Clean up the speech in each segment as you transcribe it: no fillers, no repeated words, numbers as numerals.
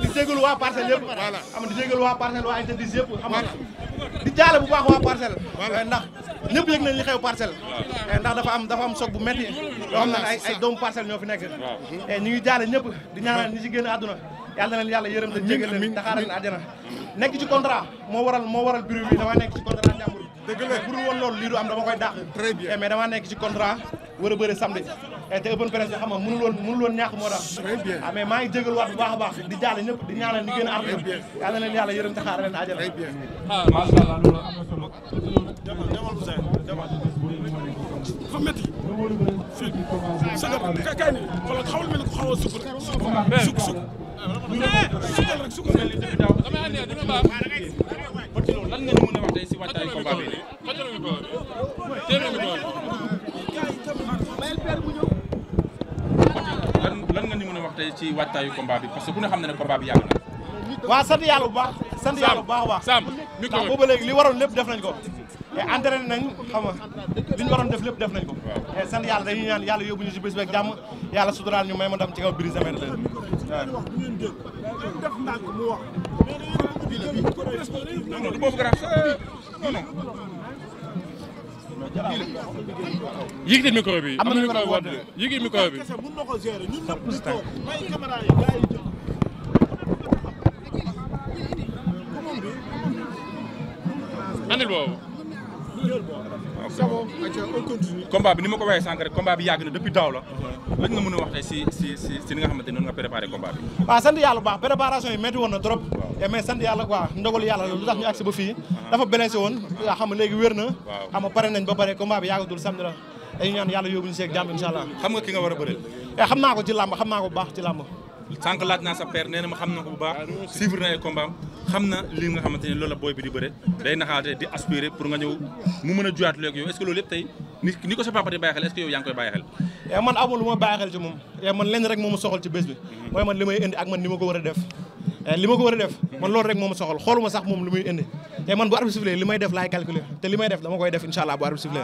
di jégalu waa parcelle yëpp xam nga di jégalu waa parcelle waa interdit yëpp xam nga di jaale bu baax waa parcelle ndax ñëpp yëg nañ li xew parcelle ndax dafa am choc bu metti yoo xam ne ay doomu parcelle ñoo fi nekk ñu ngi jaale ñëpp di ñaanal ñi ci génn àdduna yàlla na leen yàlla yërëm te jégal leen taxaaral leen àjjana nekk ci contrat moo waral bureau bi dama nekk ci contrat jàmbur dëgg la bu dul woon loolu lii du am dama koy dàq très bien mais dama nekk ci contrat war a bëre samedi te open presse bi xam nga mënul woon ñàkk moo tax très bien mais maa ngi jégalu waat bu baax a baax di jaale ñëpp di ñaanal ñi gën a àdduna yàlla na leen yàlla yërëm taxaaral leen àjjana très bien macha Allah loolu am na solo dafa métti fii sagar kay ni xoolal xawal mel ni ko xaw a sukk rek sukk mel ni depuis daaw damay andi dina baax ci loolu lan nga ñu mën a wax tey si waajtaayu combat bi lan nga ñu mën a wax tey ci waajtaayu combat bi parce que ku ne xam na ne combat bi yàgg na waaw sant yàlla bu baax sant yàlla bu baax a baax ndax booba léegi li waroon lépp def nañ ko te entraîné nañ xam nga li ñu waroon def lépp def nañ ko te sant yàlla dañuy ñaan yàlla yóbbu ñu si bés beeg jàmm yàlla suturaal ñu may ma ndam ci kaw Brise de Mer leen non non du boobu grave non non yéegi micro bi am na micro bi wàdd yéegi micro bi andil boobu combat bi ni ma ko waxee sànq rek combat bi yàgg na depuis daaw la lañ nga mën a wax tey si ni nga xamante noonu nga préparé combat bi waaw sant yàlla bu baax préparation yi métti woon na trop mais sant yàlla quoi ndogalu yàlla la lu tax ñu agsi ba fii dafa blessé woon yaa xam nga léegi wér na xam nga pare nañ ba pare combat bi yàggatul samedi la dañu ñaan yàlla yóbbu ñu seeg jàmm incha allah xam nga ki nga war a bëreel xam naa ko ci làmb xam naa ko bu baax ci làmb sànq laaj naa sa père nee na ma xam na ko bu baax suivre na ay combat xam na li nga xamante ne loolu la booy bi di bëre day naxaate di aspirer pour nga ñëw mu mën a juyaat léegi yow est-ce que loolu yëpp tey ni ko sa papa di bàyyi xel est-ce que yow yaa ngi koy bàyyi xel man amul lu ma bàyyi xel ci moom man lenn rek moo ma soxal ci bés bi mooy man li may indi ak man ni ma ko war a def li ma ko war a def man loolu rek moo ma soxal xooluma sax moom li muy indi man bu arbitre sifflé li may def laay calculer te li may def dama koy def incha allah bu arbitre sifflé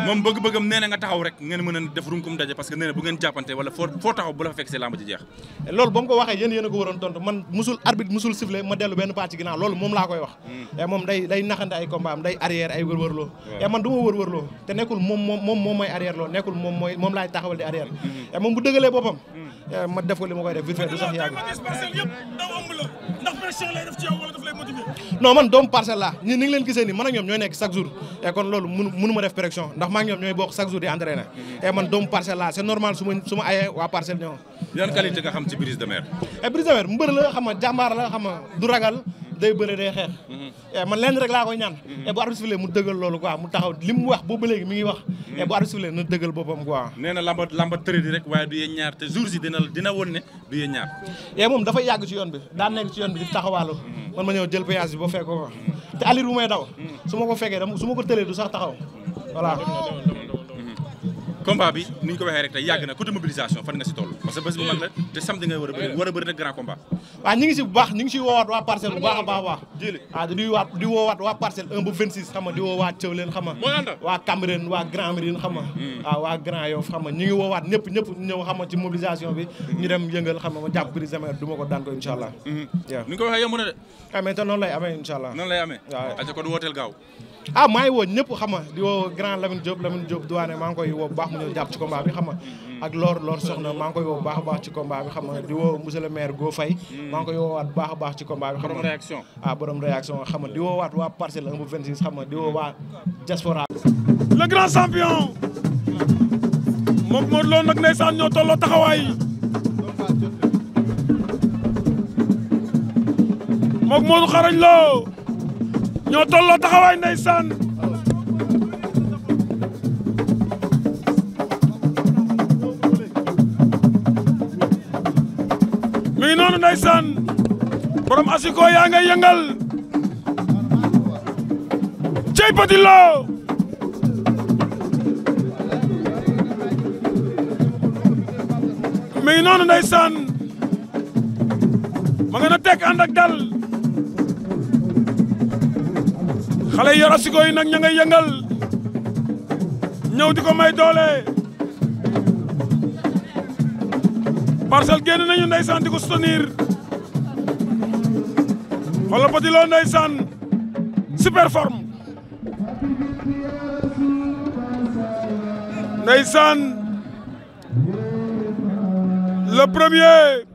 moom bëgg-bëggam nee na nga taxaw rek ngeen mën a def runkum daje parce que nee na bu ngeen jàppante wala foo taxaw bu la fa fekk see lamb ji jeex loolu ba mu ko waxee yéen a ko waroon tontu man arbitre musul sifflé ma dellu benn pàcc ginnaaw loolu moom laa koy wax moom day naxante ay combat am day arrière ay wërwërloo man du ma wërwërloo te nekkul moom mooy arrière loo nekkul moom laay taxawal di arrière moom bu dëgalee boppam ma def ko li ma koy def vite fait du sax yàgg non man doomu parcelle laa ñi ni ngi leen gisee ni man ak ñoom ñooy nekk chaque jour kon loolu mënu ma def pression ndax maa ngi ñoom ñooy bokk chaque jour di entraîner man doomu parcelle laa c'est normal su ma ayee waa parcelle ñoo yan qualité nga xam ci Brise de Mer Brise de Mer mbër la xam nga jàmbaar la xam nga du ragal day bëre day xeex man lenn rek laa koy ñaan bu arbitre sifflé mu dëggal loolu quoi mu taxaw li mu wax boobu ba léegi mi ngi wax bu arbitre sifflé na dëggal boppam quoi nee na lamba tërëdi rek waaye du yéen ñaar te jours yi dina won ne du yéen ñaar moom dafa yàgg ci yoon bi daan nekk ci yoon bi di taxawaalu man ma ñëw jël péage bi ba fekk ko te alir bu may daw su ma ko fekkee su ma ko tëlee du sax taxaw voilà combat bi ni ñu ko waxee rek tey yàgg na côté mobilisation fan nga si toll parce que bés bu mag la te samedi ngay war a bëri nag grand combat waaw ñi ngi si bu baax ñi ngi si woowaat waa parcelle bu baax a baax di woowaat waa parcelle 1 ba 26 xam nga di woowaat Thiawlène xam nga waa Cambérène waa Grand Médine xam nga waaw waa Grand Yoff xam nga ñi ngi woowaat ñëpp ñëw xam nga ci mobilisation bi ñu dem yëngal xam nga ma jàpp Brise de Mer du ma ko daan ko incha allah ni nga ko waxee yomb na de mais te noonu lay amee incha allah noonu lay amee waaw aca kon wooteel gaaw maa ngi woo ñëpp xam nga di woo grand Lamine Diop duwaane maa ngi koy woo bu baax mu ñëw jàpp ci combat bi xam nga ak Lor soxna maa ngi koy woo bu baax a baax ci combat bi xam nga di woo monsieur le maire Go Faye maa ngi koy woowaat bu baax a baax ci combat bi xam nga borom réaction xam nga di woowaat waa parcelle 1 ba 26 xam nga di woo waa diaspora le grand champion moom Modou Lo nag ndeysaan ñoo tolloo taxawaay moom Modou Xarañ Lo ñoo tolloo taxawaay ndeysaan mi ngi noonu ndeysaan borom asiko yaa ngay yëngal cey Petit Lo mi ngi noonu ndeysaan ma nga na tekk ànd ak dal xale yi yor asiko yi nag ña ngay yëngal ñëw di ko may doole Parcelles génn nañu ndeysaan di ko soutenir xoolal Petit Lo ndeysaan super forme ndeysaan le 1er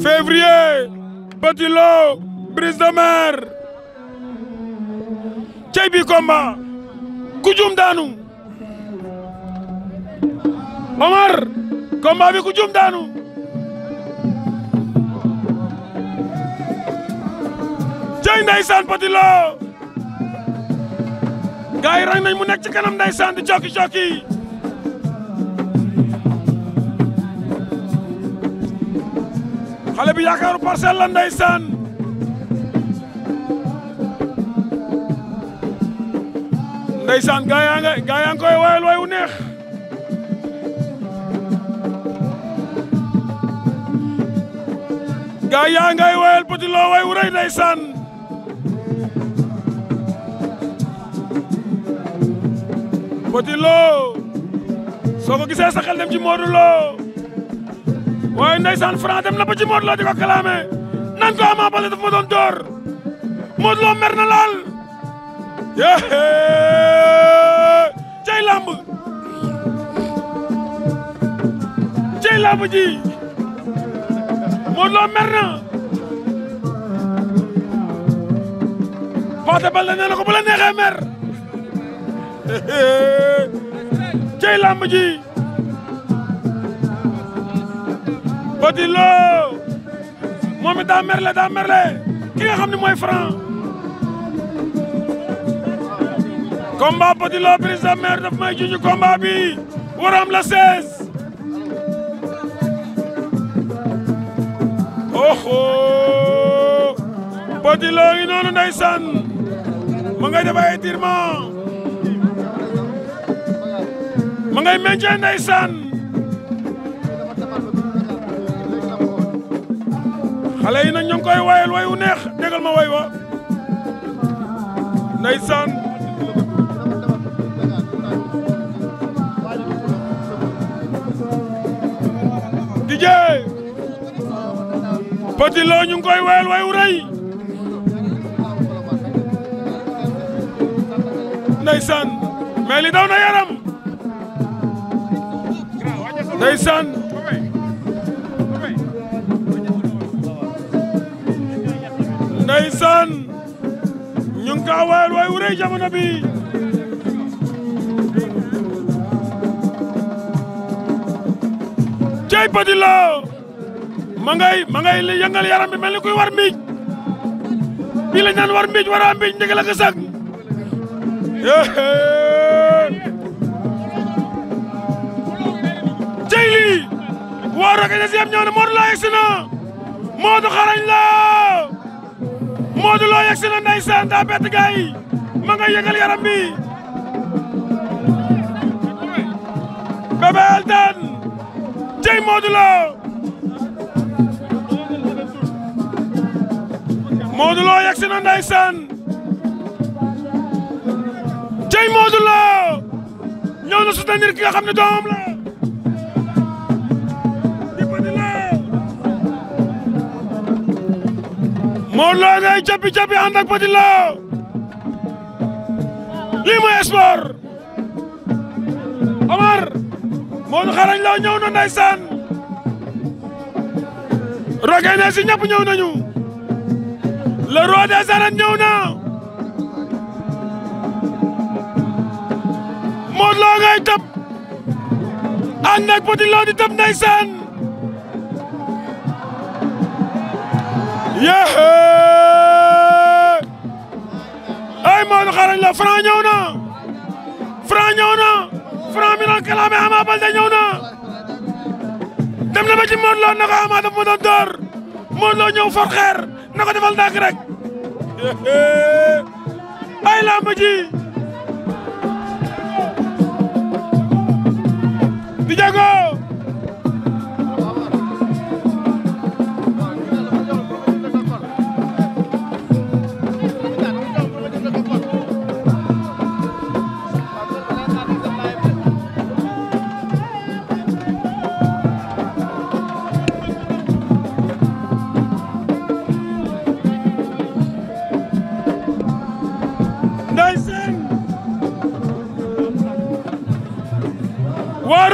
février Petit Lo Brise de Mer cey bi combat ku jum daanu Omar combat bi ku jum daanu cey ndeysaan Petit Lo gaay rang nañ mu nekk ci kanam ndeysaan di cokki xale bi yaakaaru Parcelles la ndeysaan ndeysaan gaa yaa ngi koy wayal way wu neex gaa yaa ngay wayal Petit Lo way wu rëy ndeysaan Petit Lo soo ko gisee sa xel dem ci Modou Lo waaye ndeysaan Franc dem na ba ci Modou Lo di ko kalaame nan ko Ama Baldé daf ma doon door Modou Lo mer na laal cey lamb ji Modou Lo mer na Pathé Baldé nee na ko bu la neexee mer cey lamb ji Petit Lo moom it daa merle ki nga xam ne mooy Franc combat Petit Lo Brise de Mer daf may juñu combat bi waram la 16 oho Petit Lo ngi noonu ndeysaan ma ngay def ay étirement ma ngay meññee ndeysaan xale yi nag ñu ngi koy wayal way wu neex déggal ma way wa ndeysaan DJ Petit Lo ñu ngi koy wayal way wu rëy ndeysaan mais li daw na yaram ndeysaan ndeysaan ñu ngi kaa wayal way wu rëy jamono bi cey Petit Lo ma ngay li yëngal yaram bi mel ni kuy war mbiij bi la ñaan war mbiij wara mbiij ndege la gësak cey lii waa Rock Énergie ñëw na Modou Lo yegsi na Modou xarañ la Modou Lo yegsi na ndeysaan daa bett gaay ma ngay yëngal yaram bi Bébé Elton cey Modou Lo Modou Lo yegsi na ndeysaan cey Modou Lo ñëw na soutenir ki nga xam ne doomam la di Petit Lo Modou Lo ngay cappi ànd ak Petit Lo lii mooy sport Omar Modou xarañ Lo ñëw na ndeysaan Rock Énergie ñëpp ñëw nañu le roi des arènes ñëw na Modou Lo ngay tëb ànd ak Petit Lo di tëb ndeysaan yéé ay Modou xarañ Lo Franc ñëw na Franc mi doon kalaame Ama Baldé ñëw na dem na ba ci Modou Lo na ko Ama daf ma doon door Modou Lo ñëw for xeer na ko defal ndànk rek ay lamb ji di jago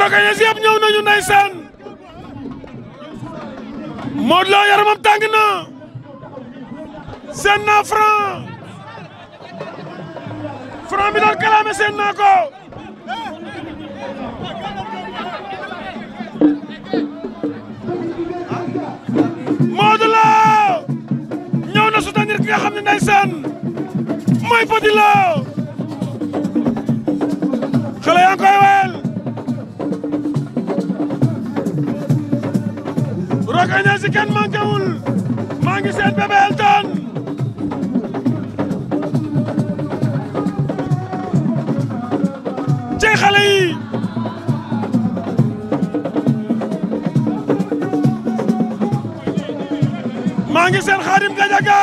Rockagnes yëpp ñëw nañu ndeysaan Modou Lo yaramam tàng na seen naa Franc bi doon kalaame seen naa ko Modou Lo ñëw na soutenir ki nga xam ne ndeysaan mooy Petit Lo xale yaa ngi koy weel Rockagnes si kenn manqué wul maa ngi seen Bébé Elton ci xale yi maa ngi seen Khadim Gadiaga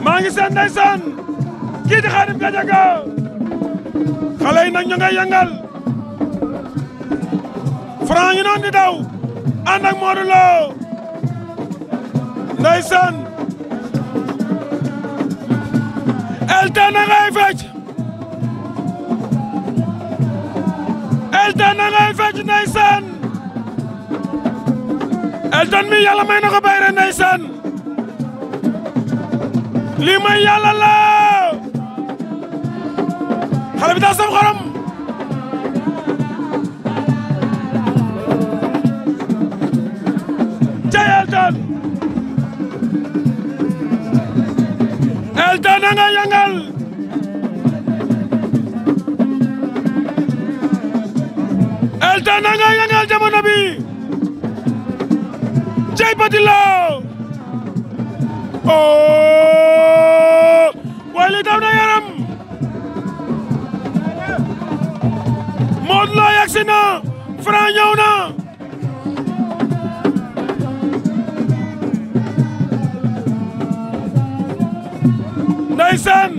maa ngi seen ndeysaan kii di Khadim Gadiaga xale yi nag ñu ngay yëngal Franc ngi noon di daw ànd ak Modou Lo ndeysaan Elton na ngay fecc Elton na ngay fecc ndeysaan Elton mi yàlla may na ko bayre ndeysaan lii may yàlla la xale bi daa saf xorom cay Elton Elton na nga yëngal Elton na nga yëngal jamono bi cay Petit Lo oh waaye li daw na yaram Modou Lo yegsi na Franc ñëw na ndeysaan